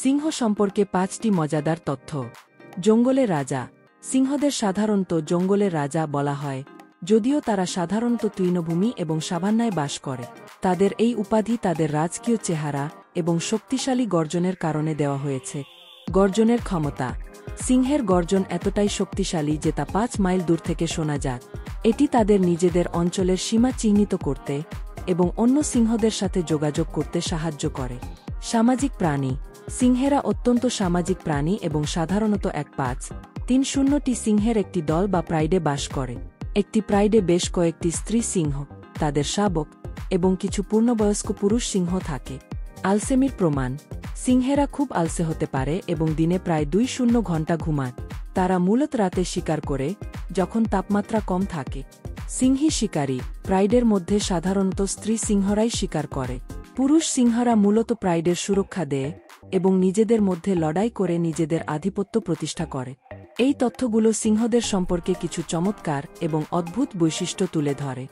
সিংহ সম্পর্কে ৫টি মজাদার তথ্য। জঙ্গলের রাজা। সিংহদের সাধারণত জঙ্গলের রাজা বলা হয়, যদিও তারা সাধারণত তৃণভূমি এবং সাভান্নায় বাস করে। তাদের এই উপাধি তাদের রাজকীয় চেহারা এবং শক্তিশালী গর্জনের কারণে দেওয়া হয়েছে। গর্জনের ক্ষমতা। সিংহের গর্জন এতটাই শক্তিশালী যে তা ৫ মাইল দূর থেকে শোনা যায়। এটি তাদের নিজেদের অঞ্চলের সীমা চিহ্নিত করতে এবং অন্য সিংহদের সাথে যোগাযোগ করতে সাহায্য করে। সামাজিক প্রাণী। সিংহেরা অত্যন্ত সামাজিক প্রাণী এবং সাধারণত ১-৫-৩-০টি সিংহের একটি দল বা প্রাইডে বাস করে। একটি প্রাইডে বেশ কয়েকটি স্ত্রী সিংহ, তাদের শাবক এবং কিছু পূর্ণবয়স্ক পুরুষ সিংহ থাকে। আলসেমির প্রমাণ। সিংহেরা খুব আলসে হতে পারে এবং দিনে প্রায় ২০ ঘণ্টা ঘুমায়। তারা মূলত রাতে শিকার করে, যখন তাপমাত্রা কম থাকে। সিংহী শিকারী। প্রাইডের মধ্যে সাধারণত স্ত্রী সিংহরাই শিকার করে। পুরুষ সিংহরা মূলত প্রাইডের সুরক্ষা দেয় এবং নিজেদের মধ্যে লড়াই করে নিজেদের আধিপত্য প্রতিষ্ঠা করে। এই তথ্যগুলো সিংহদের সম্পর্কে কিছু চমৎকার এবং অদ্ভুত বৈশিষ্ট্য তুলে ধরে।